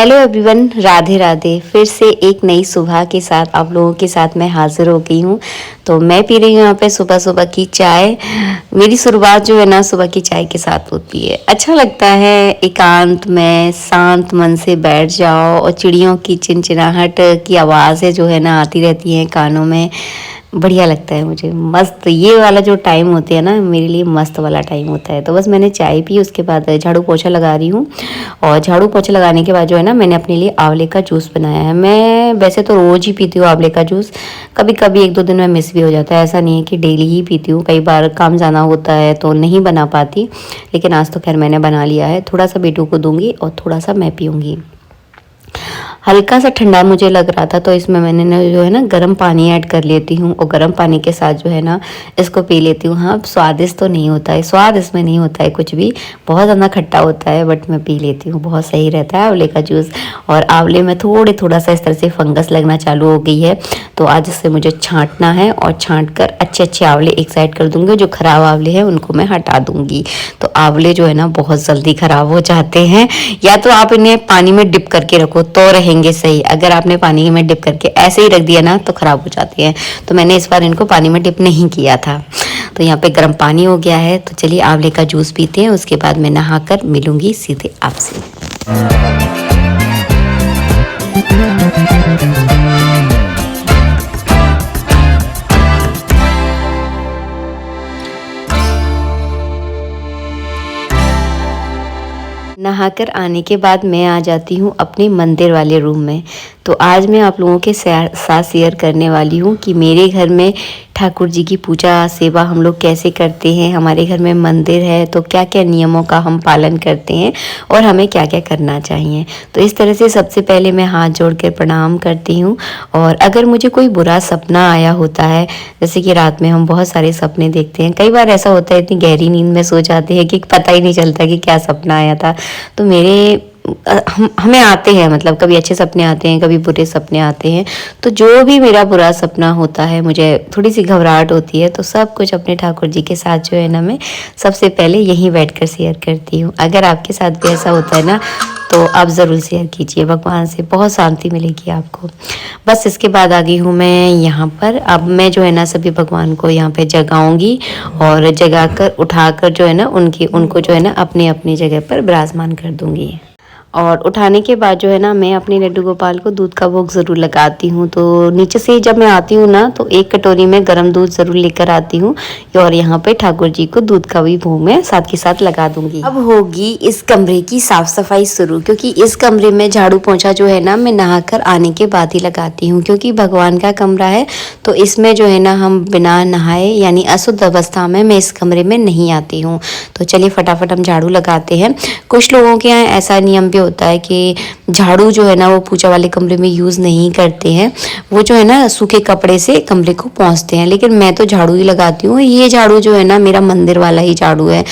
Hello everyone, Radhe Radhe. फिर से एक नई सुबह के साथ आप लोगों के साथ मैं हाजिर हो गई हूँ। तो मैं पी रही हूँ यहाँ पे सुबह सुबह की चाय। मेरी शुरुआत जो है ना सुबह की चाय के साथ होती है। अच्छा लगता है एकांत में शांत मन से बैठ जाओ और चिड़ियों की चिनचिनाहट की आवाज़ें जो है ना आती रहती हैं कानों में। बढ़िया लगता है मुझे। मस्त ये वाला जो टाइम होते हैं ना मेरे लिए मस्त वाला टाइम होता है। तो बस मैंने चाय पी, उसके बाद झाड़ू पोछा लगा रही हूँ। और झाड़ू पोछा लगाने के बाद जो है ना मैंने अपने लिए आंवले का जूस बनाया है। मैं वैसे तो रोज़ ही पीती हूँ आंवले का जूस, कभी कभी एक दो दिन में मिस भी हो जाता है। ऐसा नहीं है कि डेली ही पीती हूँ, कई बार काम जाना होता है तो नहीं बना पाती। लेकिन आज तो खैर मैंने बना लिया है। थोड़ा सा बेटू को दूंगी और थोड़ा सा मैं पीऊँगी। हल्का सा ठंडा मुझे लग रहा था तो इसमें मैंने ना जो है ना गर्म पानी ऐड कर लेती हूँ और गर्म पानी के साथ जो है ना इसको पी लेती हूँ। हाँ, स्वादिष्ट तो नहीं होता है, स्वाद इसमें नहीं होता है कुछ भी, बहुत ज़्यादा खट्टा होता है, बट मैं पी लेती हूँ। बहुत सही रहता है आंवले का जूस। और आंवले में थोड़ा सा इस तरह से फंगस लगना चालू हो गई है, तो आज इससे मुझे छांटना है और छांट कर अच्छे अच्छे आंवले एक साइड कर दूंगी। जो खराब आंवले हैं उनको मैं हटा दूंगी। तो आंवले जो है ना बहुत जल्दी खराब हो जाते हैं। या तो आप इन्हें पानी में डिप करके रखो तो रहेंगे सही, अगर आपने पानी में डिप करके ऐसे ही रख दिया ना तो खराब हो जाते हैं। तो मैंने इस बार इनको पानी में डिप नहीं किया था। तो यहाँ पे गर्म पानी हो गया है, तो चलिए आंवले का जूस पीते हैं। उसके बाद मैं नहाकर मिलूंगी सीधे आपसे। नहाकर आने के बाद मैं आ जाती हूँ अपने मंदिर वाले रूम में। तो आज मैं आप लोगों के साथ शेयर करने वाली हूँ कि मेरे घर में ठाकुर जी की पूजा सेवा हम लोग कैसे करते हैं। हमारे घर में मंदिर है तो क्या क्या नियमों का हम पालन करते हैं और हमें क्या क्या करना चाहिए। तो इस तरह से सबसे पहले मैं हाथ जोड़ कर प्रणाम करती हूँ। और अगर मुझे कोई बुरा सपना आया होता है, जैसे कि रात में हम बहुत सारे सपने देखते हैं, कई बार ऐसा होता है इतनी गहरी नींद में सो जाते हैं कि पता ही नहीं चलता कि क्या सपना आया था। तो हमें आते हैं, मतलब कभी अच्छे सपने आते हैं, कभी बुरे सपने आते हैं। तो जो भी मेरा बुरा सपना होता है, मुझे थोड़ी सी घबराहट होती है, तो सब कुछ अपने ठाकुर जी के साथ जो है ना मैं सबसे पहले यहीं बैठकर शेयर करती हूँ। अगर आपके साथ भी ऐसा होता है ना तो आप ज़रूर शेयर कीजिए, भगवान से बहुत शांति मिलेगी आपको। बस इसके बाद आ गई हूँ मैं यहाँ पर। अब मैं जो है ना सभी भगवान को यहाँ पे जगाऊंगी और जगाकर उठाकर जो है ना उनको जो है ना अपनी अपनी जगह पर विराजमान कर दूंगी। और उठाने के बाद जो है ना मैं अपने लड्डू गोपाल को दूध का भोग ज़रूर लगाती हूँ। तो नीचे से जब मैं आती हूँ ना तो एक कटोरी में गर्म दूध ज़रूर लेकर आती हूँ और यहाँ पे ठाकुर जी को दूध का भी भोग मैं साथ के साथ लगा दूंगी। अब होगी इस कमरे की साफ सफाई शुरू, क्योंकि इस कमरे में झाड़ू पोंछा जो है ना मैं नहाकर आने के बाद ही लगाती हूँ, क्योंकि भगवान का कमरा है। तो इसमें जो है ना हम बिना नहाए यानी अशुद्ध अवस्था में मैं इस कमरे में नहीं आती हूँ। तो चलिए फटाफट हम झाड़ू लगाते हैं। कुछ लोगों के यहाँ ऐसा नियम होता है कि झाड़ू जो है ना वो पूजा वाले कमरे में यूज़ नहीं करते हैं, वो जो है ना सूखे कपड़े से कमरे को पोंछते हैं। लेकिन मैं तो झाड़ू ही लगाती हूँ। ये झाड़ू जो है ना मेरा मंदिर वाला ही झाड़ू है,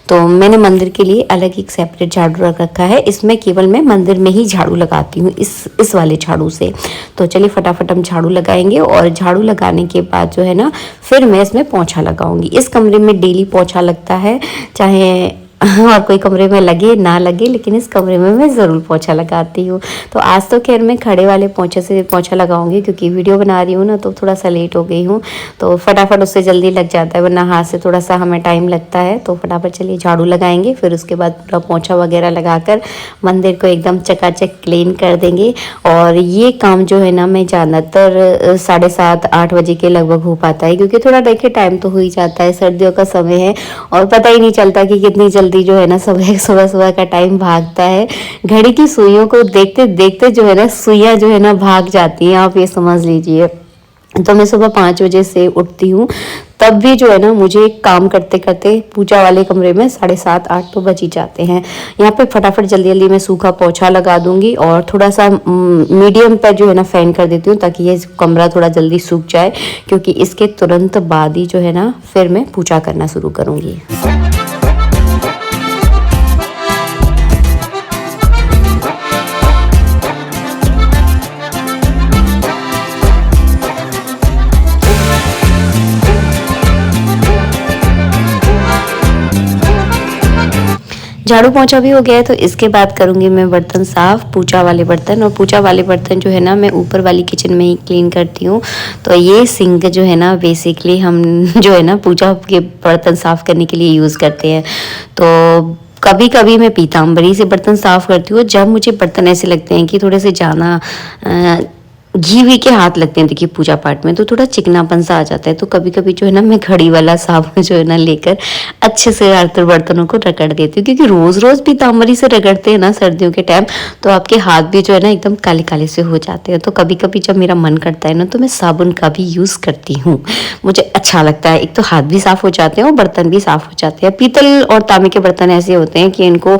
तो मैंने मंदिर के लिए अलग एक सेपरेट झाड़ू रख रखा है। इसमें केवल मैं मंदिर में ही झाड़ू लगाती हूँ इस वाले झाड़ू से। तो चलिए फटाफट हम झाड़ू लगाएंगे और झाड़ू लगाने के बाद जो है ना फिर मैं इसमें पोंछा लगाऊंगी। इस कमरे में डेली पोंछा लगता है, चाहे और कोई कमरे में लगे ना लगे, लेकिन इस कमरे में मैं ज़रूर पोंछा लगाती हूँ। तो आज तो खैर मैं खड़े वाले पोंछे से पोंछा लगाऊंगी, क्योंकि वीडियो बना रही हूँ ना तो थोड़ा सा लेट हो गई हूँ, तो फटाफट उससे जल्दी लग जाता है, वरना हाथ से थोड़ा सा हमें टाइम लगता है। तो फटाफट चलिए झाड़ू लगाएंगे, फिर उसके बाद पूरा पोंछा वगैरह लगाकर मंदिर को एकदम चकाचक क्लीन कर देंगे। और ये काम जो है ना मैं ज़्यादातर 7:30-8 बजे के लगभग हो पाता है, क्योंकि थोड़ा देखिए टाइम तो हो ही जाता है, सर्दियों का समय है और पता ही नहीं चलता कि कितनी जल्दी जो है ना सुबह का टाइम भागता है। घड़ी की सुइयों को देखते देखते जो है ना सुइयां जो है ना भाग जाती हैं, आप ये समझ लीजिए। तो मैं सुबह 5 बजे से उठती हूँ, तब भी जो है ना मुझे काम करते करते पूजा वाले कमरे में 7:30-8 तो बज ही जाते हैं। यहाँ पे फटाफट जल्दी जल्दी मैं सूखा पोछा लगा दूंगी और थोड़ा सा मीडियम पर जो है ना फैन कर देती हूँ, ताकि ये कमरा थोड़ा जल्दी सूख जाए, क्योंकि इसके तुरंत बाद ही जो है ना फिर मैं पूजा करना शुरू करूँगी। झाड़ू पोंछा भी हो गया है, तो इसके बाद करूँगी मैं बर्तन साफ़, पूजा वाले बर्तन। और पूजा वाले बर्तन जो है ना मैं ऊपर वाली किचन में ही क्लीन करती हूँ। तो ये सिंक जो है ना बेसिकली हम जो है ना पूजा के बर्तन साफ़ करने के लिए यूज़ करते हैं। तो कभी कभी मैं पीताम्बरी से बर्तन साफ़ करती हूँ जब मुझे बर्तन ऐसे लगते हैं कि थोड़े से ज़्यादा घी वी के हाथ लगते हैं। देखिए पूजा पाठ में तो थोड़ा चिकनापन सा आ जाता है, तो कभी कभी जो है ना मैं घड़ी वाला साबुन जो है ना लेकर अच्छे से हर बर्तनों को रगड़ देती हूँ, क्योंकि रोज़ रोज़ पीताम्बरी से रगड़ते हैं ना सर्दियों के टाइम तो आपके हाथ भी जो है ना एकदम काले काले से हो जाते हैं। तो कभी कभी जब मेरा मन करता है ना तो मैं साबुन का भी यूज़ करती हूँ, मुझे अच्छा लगता है। एक तो हाथ भी साफ़ हो जाते हैं और बर्तन भी साफ़ हो जाते हैं। पीतल और तांबे के बर्तन ऐसे होते हैं कि इनको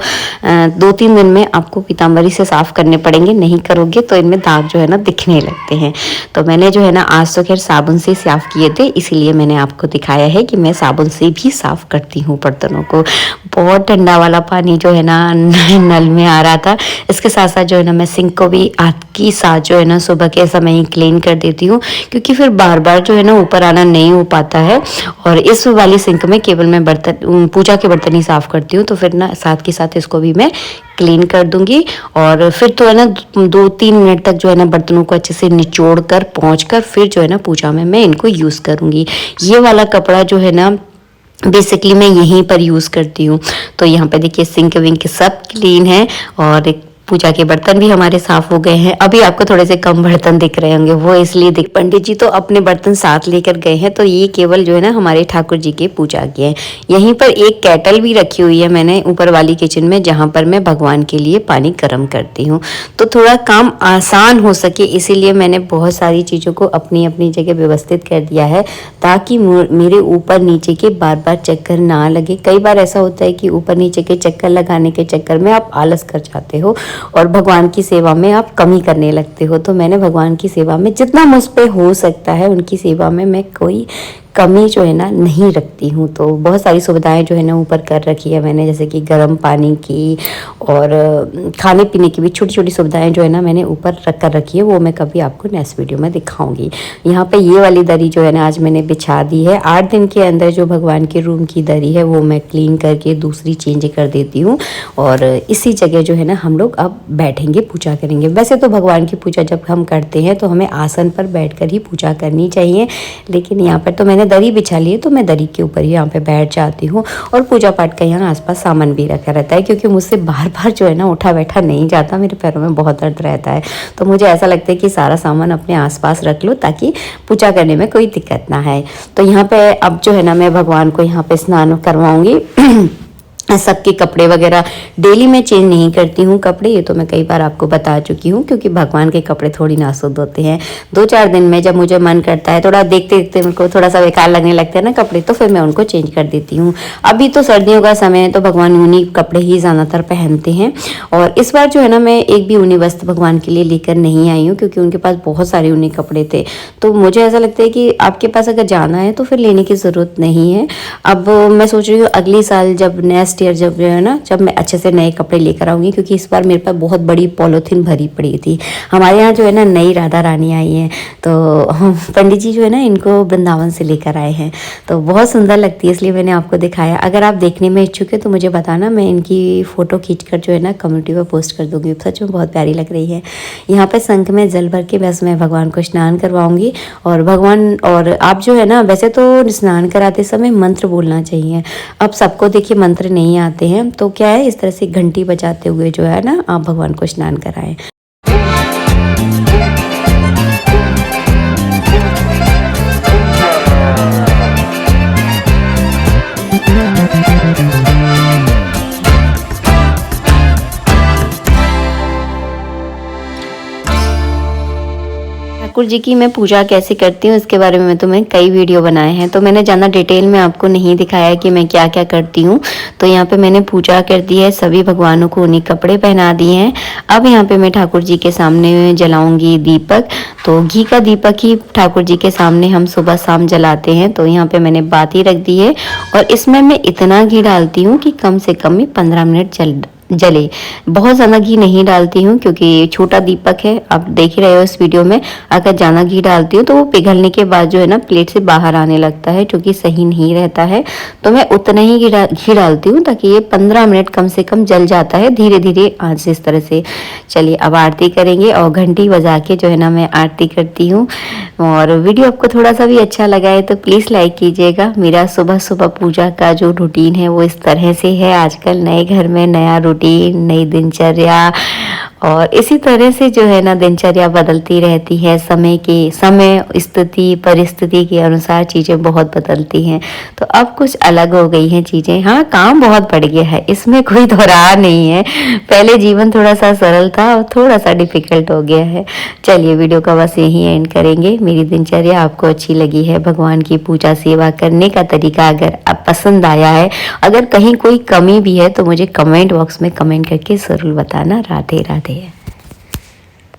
2-3 दिन में आपको पीताम्बरी से साफ़ करने पड़ेंगे, नहीं करोगे तो इनमें दाग जो है ना दिखने लगते हैं। तो मैंने जो है ना आज तो खैर साबुन से साफ़ किए थे, इसीलिए मैंने आपको दिखाया है कि मैं साबुन से भी साफ़ करती हूँ बर्तनों को। बहुत ठंडा वाला पानी जो है ना नल में आ रहा था। इसके साथ साथ जो है ना मैं सिंक को भी हाथ की साथ जो है ना सुबह के समय ही क्लीन कर देती हूँ, क्योंकि फिर बार बार जो है ना ऊपर आना नहीं हो पाता है। और इस वाली सिंक में केवल मैं बर्तन पूजा के बर्तन ही साफ़ करती हूँ, तो फिर ना साथ के साथ इसको भी मैं क्लीन कर दूंगी। और फिर तो है ना 2-3 मिनट तक जो है ना बर्तनों को अच्छे से निचोड़ कर पोंछ कर फिर जो है ना पूजा में मैं इनको यूज़ करूँगी। ये वाला कपड़ा जो है ना बेसिकली मैं यहीं पर यूज़ करती हूँ। तो यहाँ पे देखिए सिंक विंक सब क्लीन है और पूजा के बर्तन भी हमारे साफ हो गए हैं। अभी आपको थोड़े से कम बर्तन दिख रहे होंगे, वो इसलिए दिख पंडित जी तो अपने बर्तन साथ लेकर गए हैं, तो ये केवल जो है ना हमारे ठाकुर जी के पूजा के हैं। यहीं पर एक केटल भी रखी हुई है मैंने ऊपर वाली किचन में, जहाँ पर मैं भगवान के लिए पानी गर्म करती हूँ। तो थोड़ा काम आसान हो सके इसीलिए मैंने बहुत सारी चीज़ों को अपनी अपनी जगह व्यवस्थित कर दिया है, ताकि मेरे ऊपर नीचे के बार बार चक्कर ना लगे। कई बार ऐसा होता है कि ऊपर नीचे के चक्कर लगाने के चक्कर में आप आलस कर जाते हो और भगवान की सेवा में आप कमी करने लगते हो। तो मैंने भगवान की सेवा में जितना मुझ पे हो सकता है उनकी सेवा में मैं कोई कमी जो है ना नहीं रखती हूँ। तो बहुत सारी सुविधाएं जो है ना ऊपर कर रखी है मैंने, जैसे कि गर्म पानी की और खाने पीने की भी छोटी छोटी सुविधाएं जो है ना मैंने ऊपर रख कर रखी है, वो मैं कभी आपको नेक्स्ट वीडियो में दिखाऊंगी। यहाँ पे ये वाली दरी जो है ना आज मैंने बिछा दी है। 8 दिन के अंदर जो भगवान के रूम की दरी है वो मैं क्लीन करके दूसरी चेंज कर देती हूँ और इसी जगह जो है ना हम लोग अब बैठेंगे, पूजा करेंगे। वैसे तो भगवान की पूजा जब हम करते हैं तो हमें आसन पर बैठ कर ही पूजा करनी चाहिए, लेकिन यहाँ पर तो मैंने दरी बिछा ली है तो मैं दरी के ऊपर ही यहाँ पे बैठ जाती हूँ। और पूजा पाठ का यहाँ आसपास सामान भी रखा रहता है, क्योंकि मुझसे बार बार जो है ना उठा बैठा नहीं जाता, मेरे पैरों में बहुत दर्द रहता है। तो मुझे ऐसा लगता है कि सारा सामान अपने आसपास रख लो ताकि पूजा करने में कोई दिक्कत ना है। तो यहाँ पे अब जो है ना मैं भगवान को यहाँ पे स्नान करवाऊंगी। सबके कपड़े वगैरह डेली मैं चेंज नहीं करती हूँ कपड़े, ये तो मैं कई बार आपको बता चुकी हूँ, क्योंकि भगवान के कपड़े थोड़ी नासुद होते हैं। 2-4 दिन में जब मुझे मन करता है, थोड़ा देखते देखते मेरे को थोड़ा सा बेकार लगने लगता है ना कपड़े, तो फिर मैं उनको चेंज कर देती हूँ। अभी तो सर्दियों का समय है तो भगवान ऊनी कपड़े ही ज़्यादातर पहनते हैं। और इस बार जो है ना मैं एक भी ऊनी वस्त्र भगवान के लिए लेकर नहीं आई हूँ, क्योंकि उनके पास बहुत सारे ऊनी कपड़े थे। तो मुझे ऐसा लगता है कि आपके पास अगर जाना है तो फिर लेने की ज़रूरत नहीं है। अब मैं सोच रही हूँ अगले साल जब नेक्स्ट ईयर जब जो है ना जब मैं अच्छे से नए कपड़े लेकर आऊँगी, क्योंकि इस बार मेरे पास बहुत बड़ी पॉलीथीन भरी पड़ी थी। हमारे यहाँ जो है ना नई राधा रानी आई हैं, तो पंडित जी जो है ना इनको वृंदावन से लेकर आए हैं, तो बहुत सुंदर लगती है इसलिए मैंने आपको दिखाया। अगर आप देखने में इच्छुक है तो मुझे बताना, मैं इनकी फ़ोटो खींचकर जो है ना कम्युनिटी पर पोस्ट कर दूँगी। सच में बहुत प्यारी लग रही है। यहाँ पर शंख में जल भर के बस मैं भगवान को स्नान करवाऊँगी। और भगवान और आप जो है ना वैसे तो स्नान कराते समय मंत्र बोलना चाहिए। अब सबको देखिए मंत्र नहीं आते हैं, तो क्या है इस तरह से घंटी बजाते हुए जो है ना आप भगवान को स्नान कराएं। ठाकुर जी की मैं पूजा कैसे करती हूँ इसके बारे में तो मैं कई वीडियो बनाए हैं, तो मैंने ज़्यादा डिटेल में आपको नहीं दिखाया कि मैं क्या क्या करती हूँ। तो यहाँ पे मैंने पूजा कर दी है, सभी भगवानों को उन्हीं कपड़े पहना दिए हैं। अब यहाँ पे मैं ठाकुर जी के सामने जलाऊंगी दीपक। तो घी का दीपक ही ठाकुर जी के सामने हम सुबह शाम जलाते हैं। तो यहाँ पे मैंने बाती रख दी है और इसमें मैं इतना घी डालती हूँ कि कम से कम 15 मिनट जले। बहुत ज़्यादा घी नहीं डालती हूँ क्योंकि छोटा दीपक है, आप देख ही रहे हो इस वीडियो में। अगर ज़्यादा घी डालती हूँ तो वो पिघलने के बाद जो है ना प्लेट से बाहर आने लगता है, जो कि सही नहीं रहता है। तो मैं उतना ही घी डालती हूँ ताकि ये 15 मिनट कम से कम जल जाता है धीरे धीरे आँच से, इस तरह से। चलिए अब आरती करेंगे और घंटी बजा के जो है ना मैं आरती करती हूँ। और वीडियो आपको थोड़ा सा भी अच्छा लगा है तो प्लीज़ लाइक कीजिएगा। मेरा सुबह सुबह पूजा का जो रूटीन है वो इस तरह से है। आजकल नए घर में नया रूटीन, नई दिनचर्या, और इसी तरह से जो है ना दिनचर्या बदलती रहती है। समय स्थिति परिस्थिति के अनुसार चीज़ें बहुत बदलती हैं। तो अब कुछ अलग हो गई हैं चीज़ें। हाँ, काम बहुत बढ़ गया है, इसमें कोई दोहरा नहीं है। पहले जीवन थोड़ा सा सरल था और थोड़ा सा डिफिकल्ट हो गया है। चलिए वीडियो का बस यहीं एंड करेंगे। मेरी दिनचर्या आपको अच्छी लगी है, भगवान की पूजा सेवा करने का तरीका अगर आप पसंद आया है, अगर कहीं कोई कमी भी है तो मुझे कमेंट बॉक्स में कमेंट करके ज़रूर बताना। राधे राधे।